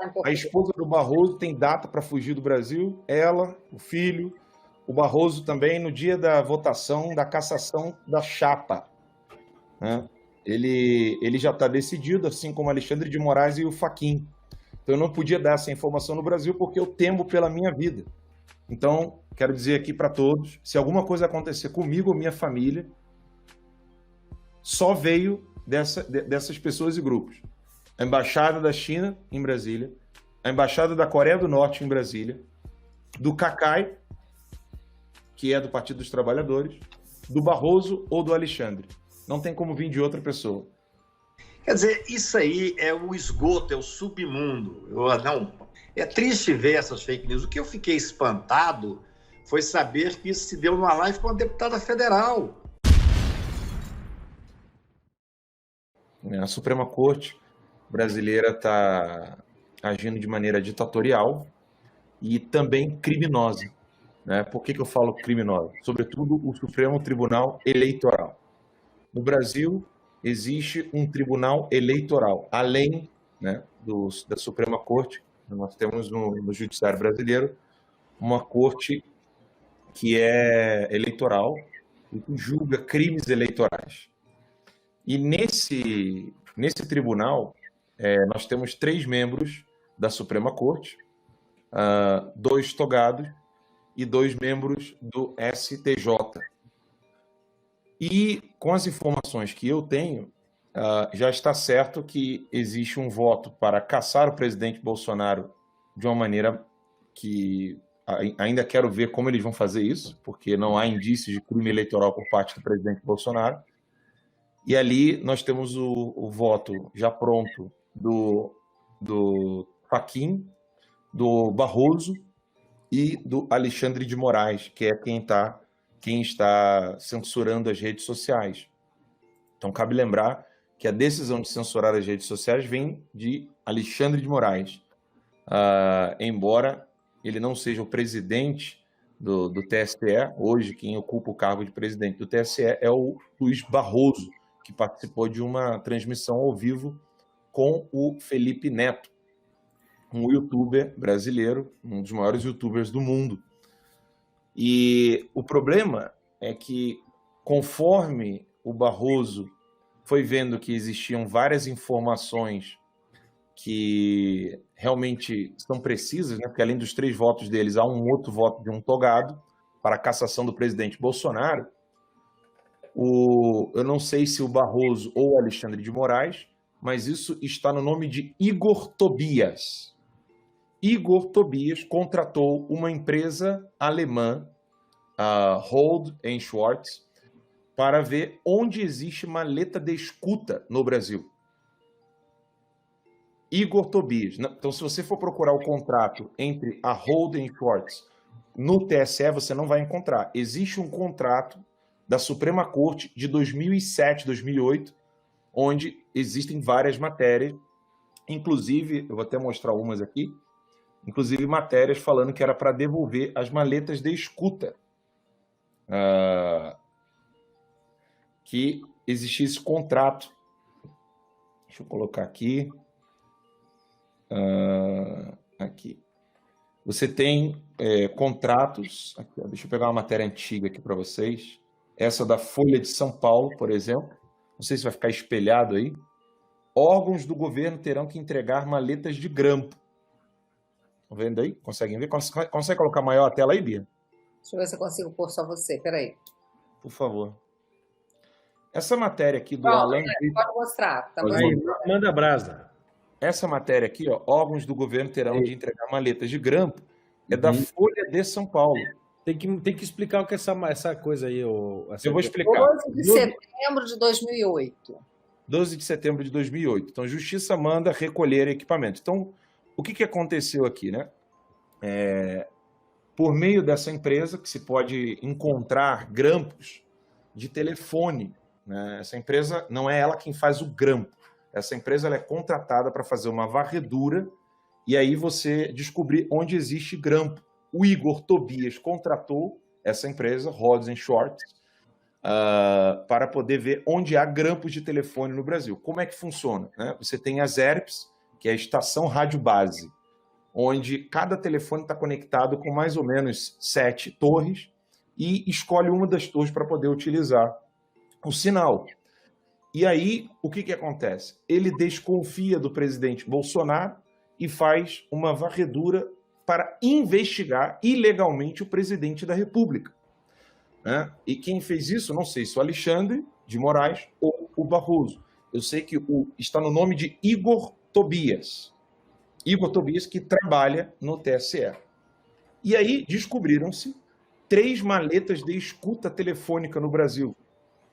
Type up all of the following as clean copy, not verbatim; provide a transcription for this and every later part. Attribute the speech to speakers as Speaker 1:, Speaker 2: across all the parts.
Speaker 1: em
Speaker 2: A
Speaker 1: português.
Speaker 2: esposa do Barroso tem data para fugir do Brasil, ela, o filho, o Barroso também, no dia da votação da cassação da chapa, né? Ele já está decidido, assim como Alexandre de Moraes e o Fachin. Então eu não podia dar essa informação no Brasil porque eu temo pela minha vida. Então, quero dizer aqui para todos, se alguma coisa acontecer comigo ou minha família, só veio dessas pessoas e grupos. A Embaixada da China em Brasília, a Embaixada da Coreia do Norte em Brasília, do Cacai, que é do Partido dos Trabalhadores, do Barroso ou do Alexandre. Não tem como vir de outra pessoa.
Speaker 3: Quer dizer, isso aí é o esgoto, é o submundo. É triste ver essas fake news. O que eu fiquei espantado foi saber que isso se deu numa live com uma deputada federal.
Speaker 2: A Suprema Corte brasileira está agindo de maneira ditatorial e também criminosa, né? Por que eu falo criminosa? Sobretudo o Supremo Tribunal Eleitoral. No Brasil, existe um tribunal eleitoral, além, né, da Suprema Corte. Nós temos no Judiciário Brasileiro uma corte que é eleitoral e que julga crimes eleitorais. E nesse tribunal, nós temos 3 membros da Suprema Corte, 2 togados e 2 membros do STJ. E com as informações que eu tenho, já está certo que existe um voto para caçar o presidente Bolsonaro de uma maneira que ainda quero ver como eles vão fazer isso, porque não há indícios de crime eleitoral por parte do presidente Bolsonaro. E ali nós temos o voto já pronto do Fachin, do Barroso e do Alexandre de Moraes, que é quem está censurando as redes sociais. Então, cabe lembrar que a decisão de censurar as redes sociais vem de Alexandre de Moraes. Embora ele não seja o presidente do TSE, hoje quem ocupa o cargo de presidente do TSE é o Luiz Barroso, que participou de uma transmissão ao vivo com o Felipe Neto, um youtuber brasileiro, um dos maiores youtubers do mundo. E o problema é que, conforme o Barroso foi vendo que existiam várias informações que realmente são precisas, né? Porque além dos 3 votos deles, há um outro voto de um togado para a cassação do presidente Bolsonaro. Eu não sei se o Barroso ou o Alexandre de Moraes, mas isso está no nome de Igor Tobias. Igor Tobias contratou uma empresa alemã, a Holt & Schwarz, para ver onde existe maleta de escuta no Brasil. Igor Tobias. Então, se você for procurar o contrato entre a Holt & Schwarz no TSE, você não vai encontrar. Existe um contrato da Suprema Corte de 2007, 2008, onde existem várias matérias, inclusive, eu vou até mostrar umas aqui, inclusive matérias falando que era para devolver as maletas de escuta, que existia esse contrato. Deixa eu colocar aqui. Aqui. Você tem contratos, aqui, deixa eu pegar uma matéria antiga aqui para vocês, essa da Folha de São Paulo, por exemplo, não sei se vai ficar espelhado aí. Órgãos do governo terão que entregar maletas de grampo. Estão vendo aí? Conseguem ver? Consegue colocar maior a tela aí, Bia?
Speaker 1: Deixa eu ver se eu consigo pôr só você, peraí.
Speaker 2: Por favor. Essa matéria aqui do
Speaker 1: Pronto,
Speaker 2: Alan...
Speaker 1: pode mostrar. Tá
Speaker 4: Aí, manda brasa.
Speaker 2: Essa matéria aqui, ó, órgãos do governo terão de entregar maletas de grampo, é da Folha de São Paulo.
Speaker 4: Tem que explicar o que é essa coisa aí.
Speaker 2: Eu vou explicar.
Speaker 1: 12 de setembro de 2008.
Speaker 2: 12 de setembro de 2008. Então, a Justiça manda recolher equipamento. Então, o que aconteceu aqui, né? Por meio dessa empresa, que se pode encontrar grampos de telefone, né? Essa empresa não é ela quem faz o grampo. Essa empresa ela é contratada para fazer uma varredura e aí você descobrir onde existe grampo. O Igor Tobias contratou essa empresa, Holt & Schwarz, para poder ver onde há grampos de telefone no Brasil. Como é que funciona, né? Você tem as ERPs, que é a Estação Rádio Base. onde cada telefone está conectado com mais ou menos 7 torres e escolhe uma das torres para poder utilizar o sinal. E aí, o que acontece? Ele desconfia do presidente Bolsonaro e faz uma varredura para investigar ilegalmente o presidente da República. Né? E quem fez isso, não sei se o Alexandre de Moraes ou o Barroso. Eu sei que está no nome de Igor Tobias. Igor Tobias, que trabalha no TSE. E aí descobriram-se 3 maletas de escuta telefônica no Brasil.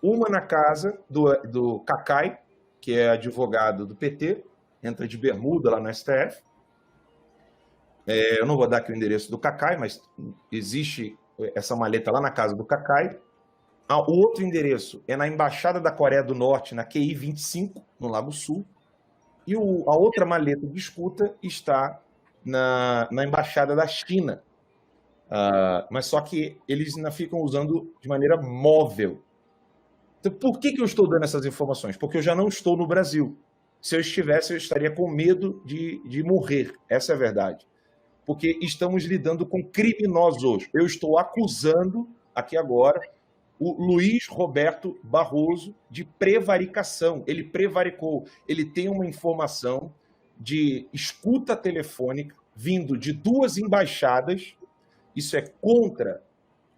Speaker 2: Uma na casa do Cacai, que é advogado do PT, entra de bermuda lá no STF. Eu não vou dar aqui o endereço do Cacai, mas existe essa maleta lá na casa do Cacai. O outro endereço é na Embaixada da Coreia do Norte, na QI 25, no Lago Sul. E a outra maleta de escuta está na Embaixada da China. Mas só que eles ainda ficam usando de maneira móvel. Então, por que eu estou dando essas informações? Porque eu já não estou no Brasil. Se eu estivesse, eu estaria com medo de morrer. Essa é a verdade. Porque estamos lidando com criminosos. Eu estou acusando, aqui agora, o Luiz Roberto Barroso de prevaricação. Ele prevaricou. Ele tem uma informação de escuta telefônica vindo de 2 embaixadas. Isso é contra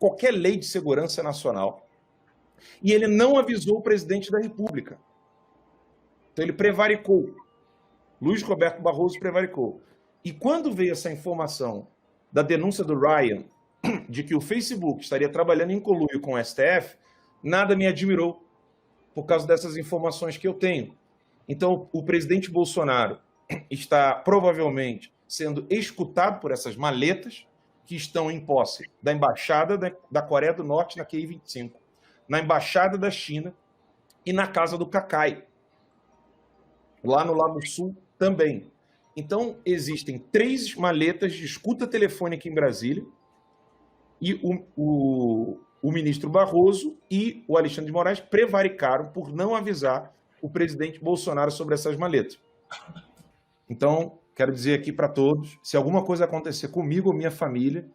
Speaker 2: qualquer lei de segurança nacional. E ele não avisou o presidente da República. Então ele prevaricou. Luiz Roberto Barroso prevaricou. E quando veio essa informação da denúncia do Ryan de que o Facebook estaria trabalhando em conluio com o STF, nada me admirou por causa dessas informações que eu tenho. Então, o presidente Bolsonaro está provavelmente sendo escutado por essas maletas que estão em posse da Embaixada da Coreia do Norte na QI 25, na Embaixada da China e na casa do Cacai, lá no Lago Sul também. Então, existem 3 maletas de escuta telefônica em Brasília e o ministro Barroso e o Alexandre de Moraes prevaricaram por não avisar o presidente Bolsonaro sobre essas maletas. Então, quero dizer aqui para todos, se alguma coisa acontecer comigo ou minha família,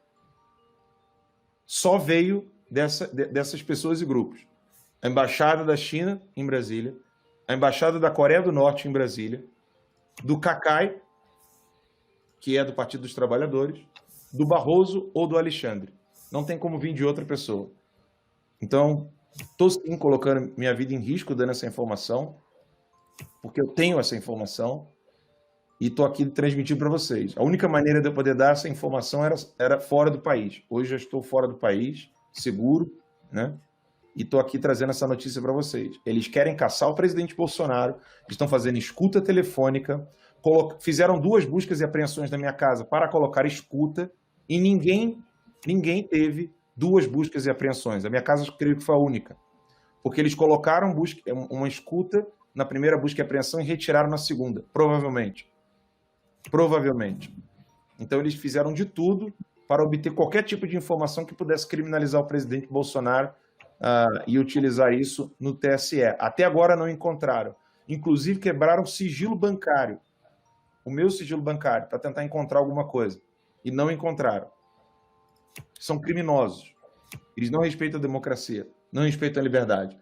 Speaker 2: só veio dessas pessoas e grupos. A Embaixada da China em Brasília, a Embaixada da Coreia do Norte em Brasília, do Cacai, que é do Partido dos Trabalhadores, do Barroso ou do Alexandre. Não tem como vir de outra pessoa. Então, estou sim colocando minha vida em risco dando essa informação, porque eu tenho essa informação e estou aqui transmitindo para vocês. A única maneira de eu poder dar essa informação era fora do país. Hoje já estou fora do país, seguro, né? E estou aqui trazendo essa notícia para vocês. Eles querem caçar o presidente Bolsonaro, estão fazendo escuta telefônica, fizeram 2 buscas e apreensões na minha casa para colocar escuta e ninguém teve 2 buscas e apreensões. A minha casa, eu creio que foi a única. Porque eles colocaram uma escuta na primeira busca e apreensão e retiraram na segunda, provavelmente. Provavelmente. Então, eles fizeram de tudo para obter qualquer tipo de informação que pudesse criminalizar o presidente Bolsonaro e utilizar isso no TSE. Até agora não encontraram. Inclusive, quebraram o sigilo bancário. O meu sigilo bancário, para tentar encontrar alguma coisa. E não encontraram. São criminosos. Eles não respeitam a democracia, não respeitam a liberdade.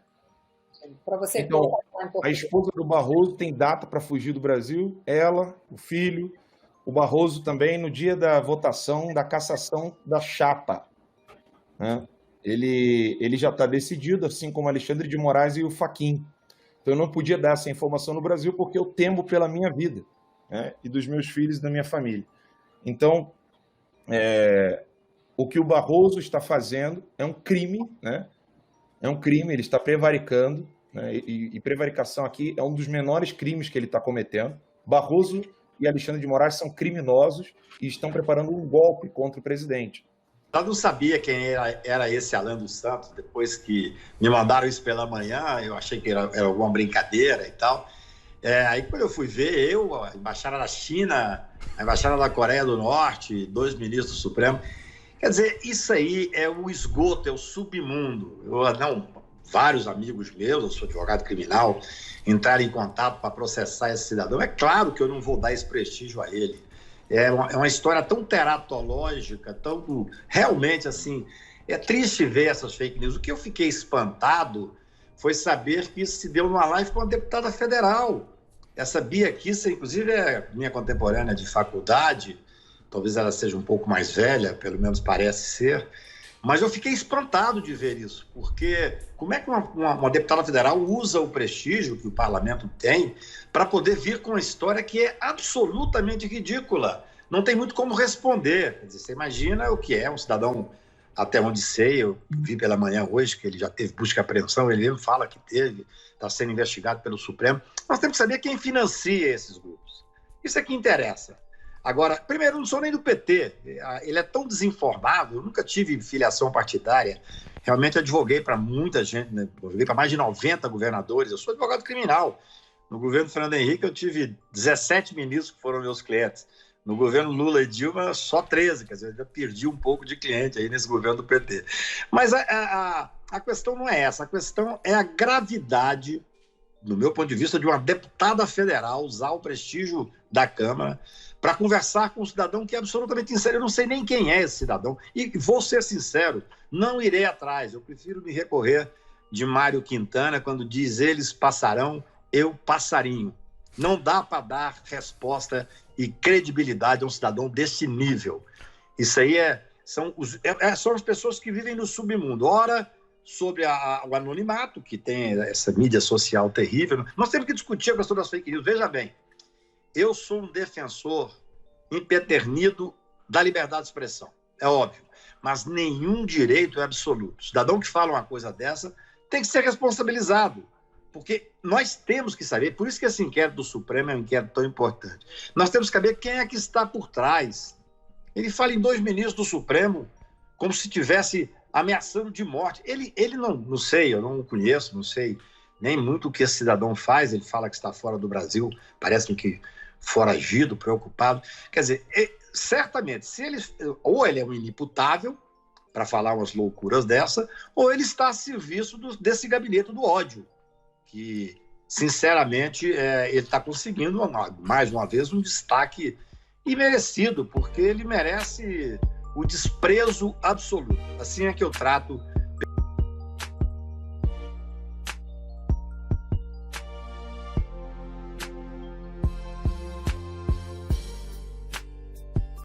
Speaker 1: Para você
Speaker 2: então, a esposa do Barroso tem data para fugir do Brasil, ela, o filho, o Barroso também, no dia da votação, da cassação da chapa. Né? Ele já está decidido, assim como Alexandre de Moraes e o Fachin. Então, eu não podia dar essa informação no Brasil porque eu temo pela minha vida, né? E dos meus filhos e da minha família. Então, o que o Barroso está fazendo é um crime, né? É um crime, ele está prevaricando, né? E prevaricação aqui é um dos menores crimes que ele está cometendo. Barroso e Alexandre de Moraes são criminosos e estão preparando um golpe contra o presidente.
Speaker 3: Eu não sabia quem era esse Alan dos Santos, depois que me mandaram isso pela manhã, eu achei que era alguma brincadeira e tal. Aí quando eu fui ver, a Embaixada da China, a Embaixada da Coreia do Norte, 2 ministros do Supremo. Quer dizer, isso aí é o esgoto, é o submundo. Vários amigos meus, eu sou advogado criminal, entraram em contato para processar esse cidadão. É claro que eu não vou dar esse prestígio a ele. É uma história tão teratológica, tão realmente assim. É triste ver essas fake news. O que eu fiquei espantado foi saber que isso se deu numa live com uma deputada federal. Essa Bia Kicis, inclusive, é minha contemporânea de faculdade. Talvez ela seja um pouco mais velha, pelo menos parece ser. Mas eu fiquei espantado de ver isso, porque como é que uma deputada federal usa o prestígio que o parlamento tem para poder vir com uma história que é absolutamente ridícula? Não tem muito como responder. Quer dizer, você imagina o que é um cidadão, até onde sei, eu vi pela manhã hoje que ele já teve busca e apreensão, ele mesmo fala que teve, está sendo investigado pelo Supremo. Nós temos que saber quem financia esses grupos. Isso é que interessa. Agora, primeiro, eu não sou nem do PT, ele é tão desinformado, eu nunca tive filiação partidária, realmente advoguei para muita gente, né? Advoguei para mais de 90 governadores, eu sou advogado criminal. No governo Fernando Henrique eu tive 17 ministros que foram meus clientes, no governo Lula e Dilma só 13, quer dizer, eu já perdi um pouco de cliente aí nesse governo do PT. Mas a questão não é essa, a questão é a gravidade, do meu ponto de vista, de uma deputada federal usar o prestígio da Câmara para conversar com um cidadão que é absolutamente insano. Eu não sei nem quem é esse cidadão. E vou ser sincero, não irei atrás. Eu prefiro me recorrer de Mário Quintana quando diz eles passarão, eu passarinho. Não dá para dar resposta e credibilidade a um cidadão desse nível. Isso aí são as pessoas que vivem no submundo. Ora, sobre o anonimato, que tem essa mídia social terrível. Nós temos que discutir a questão das fake news. Veja bem, eu sou um defensor empedernido da liberdade de expressão, é óbvio, mas nenhum direito é absoluto. O cidadão que fala uma coisa dessa tem que ser responsabilizado, porque nós temos que saber, por isso que esse inquérito do Supremo é um inquérito tão importante, nós temos que saber quem é que está por trás. Ele fala em 2 ministros do Supremo como se estivesse ameaçando de morte. Ele não sei, eu não o conheço, não sei nem muito o que esse cidadão faz, ele fala que está fora do Brasil, parece que foragido, preocupado. Quer dizer, certamente, ou ele é um inimputável para falar umas loucuras dessa, ou ele está a serviço desse gabinete do ódio, que, sinceramente, ele está conseguindo, mais uma vez, um destaque imerecido, porque ele merece o desprezo absoluto. Assim é que eu trato